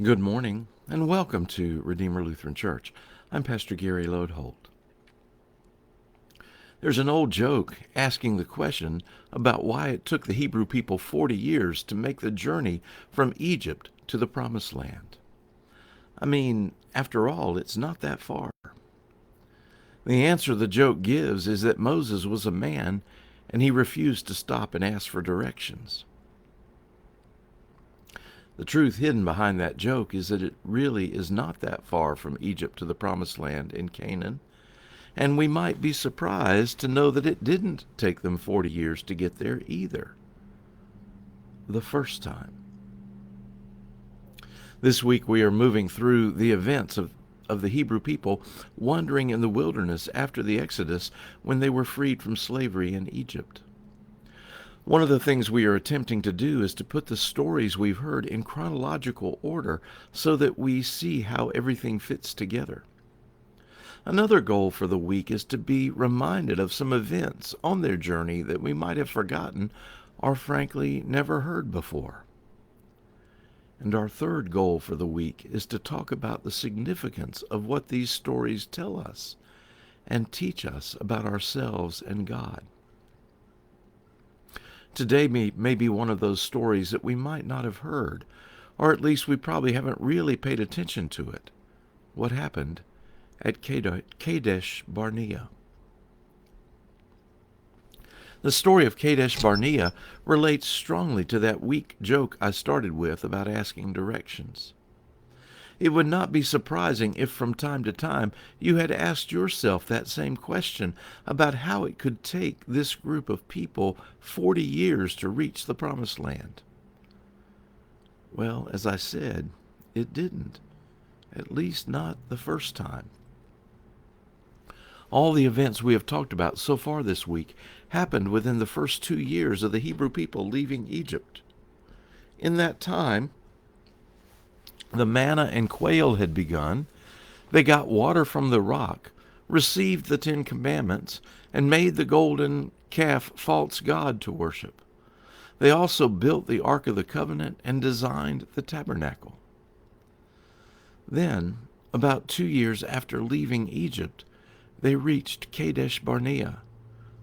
Good morning, and welcome to Redeemer Lutheran Church. I'm Pastor Gary Lodeholt. There's an old joke asking the question about why it took the Hebrew people 40 years to make the journey from Egypt to the Promised Land. I mean, after all, it's not that far. The answer the joke gives is that Moses was a man and he refused to stop and ask for directions. The truth hidden behind that joke is that it really is not that far from Egypt to the Promised Land in Canaan, and we might be surprised to know that it didn't take them 40 years to get there either. The first time. This week we are moving through the events of the Hebrew people wandering in the wilderness after the Exodus when they were freed from slavery in Egypt. One of the things we are attempting to do is to put the stories we've heard in chronological order so that we see how everything fits together. Another goal for the week is to be reminded of some events on their journey that we might have forgotten or frankly never heard before. And our third goal for the week is to talk about the significance of what these stories tell us and teach us about ourselves and God. Today may be one of those stories that we might not have heard, or at least we probably haven't really paid attention to it. What happened at Kadesh-Barnea? The story of Kadesh-Barnea relates strongly to that weak joke I started with about asking directions. It would not be surprising if from time to time you had asked yourself that same question about how it could take this group of people 40 years to reach the Promised Land. Well, as I said, it didn't, at least not the first time. All the events we have talked about so far this week happened within the first 2 years of the Hebrew people leaving Egypt. In that time, the manna and quail had begun. They got water from the rock, received the 10 Commandments, and made the golden calf false god to worship. They also built the Ark of the Covenant and designed the tabernacle. Then, about 2 years after leaving Egypt, they reached Kadesh-Barnea,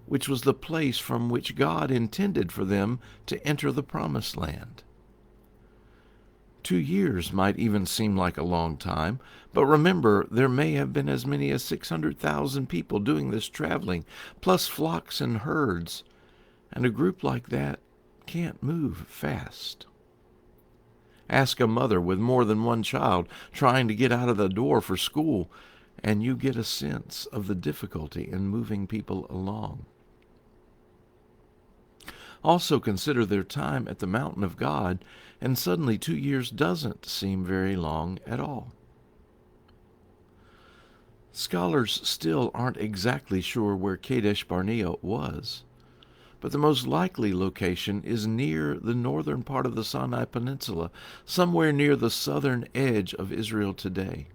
which was the place from which God intended for them to enter the Promised Land. 2 years might even seem like a long time, but remember, there may have been as many as 600,000 people doing this traveling, plus flocks and herds, and a group like that can't move fast. Ask a mother with more than one child trying to get out of the door for school, and you get a sense of the difficulty in moving people along. Also consider their time at the mountain of God, and suddenly 2 years doesn't seem very long at all. Scholars still aren't exactly sure where Kadesh-Barnea was, but the most likely location is near the northern part of the Sinai Peninsula, somewhere near the southern edge of Israel today.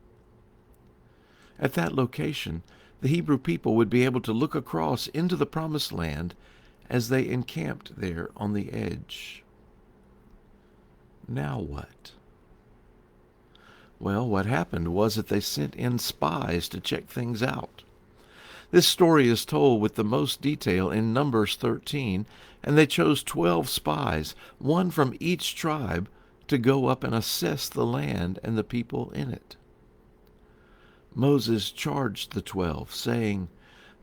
At that location, the Hebrew people would be able to look across into the Promised Land as they encamped there on the edge. Now what? Well, what happened was that they sent in spies to check things out. This story is told with the most detail in Numbers 13, and they chose 12 spies, one from each tribe, to go up and assess the land and the people in it. Moses charged the 12, saying,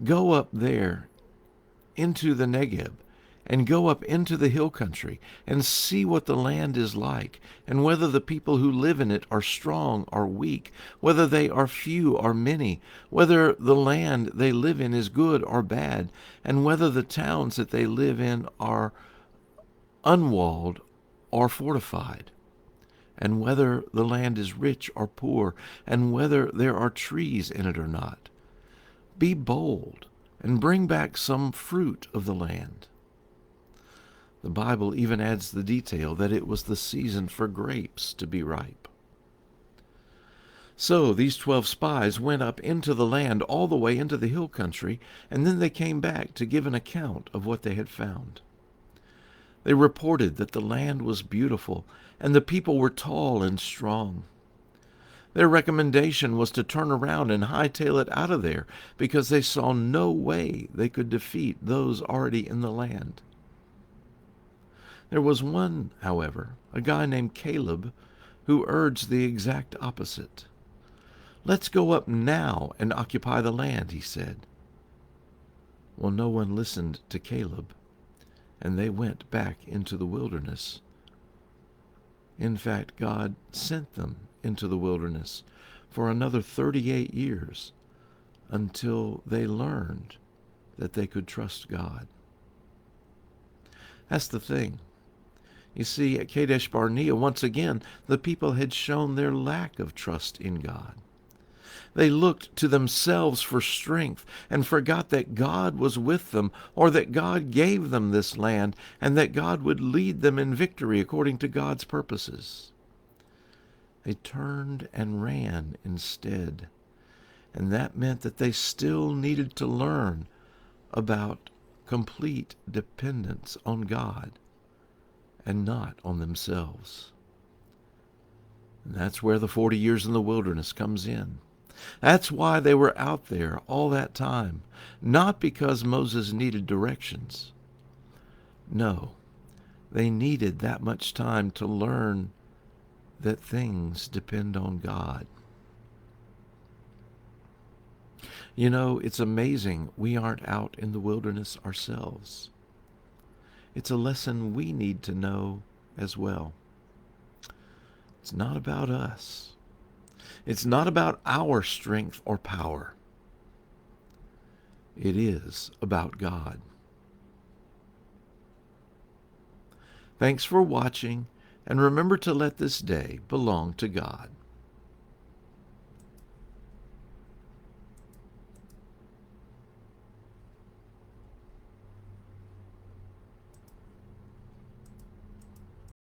"Go up there into the Negeb, and go up into the hill country, and see what the land is like, and whether the people who live in it are strong or weak, whether they are few or many, whether the land they live in is good or bad, and whether the towns that they live in are unwalled or fortified, and whether the land is rich or poor, and whether there are trees in it or not. Be bold, and bring back some fruit of the land." The Bible even adds the detail that it was the season for grapes to be ripe. So these 12 spies went up into the land all the way into the hill country, and then they came back to give an account of what they had found. They reported that the land was beautiful and the people were tall and strong. Their recommendation was to turn around and hightail it out of there because they saw no way they could defeat those already in the land. There was one, however, a guy named Caleb, who urged the exact opposite. "Let's go up now and occupy the land," he said. Well, no one listened to Caleb, and they went back into the wilderness. In fact, God sent them into the wilderness for another 38 years until they learned that they could trust God. That's the thing. You see, at Kadesh-Barnea, once again, the people had shown their lack of trust in God. They looked to themselves for strength and forgot that God was with them, or that God gave them this land, and that God would lead them in victory according to God's purposes. They turned and ran instead, and that meant that they still needed to learn about complete dependence on God and not on themselves. And that's where the 40 years in the wilderness comes in. That's why they were out there all that time, not because Moses needed directions. No, they needed that much time to learn that things depend on God. You know, it's amazing we aren't out in the wilderness ourselves. It's a lesson we need to know as well. It's not about us. It's not about our strength or power. It is about God. Thanks for watching, and remember to let this day belong to God.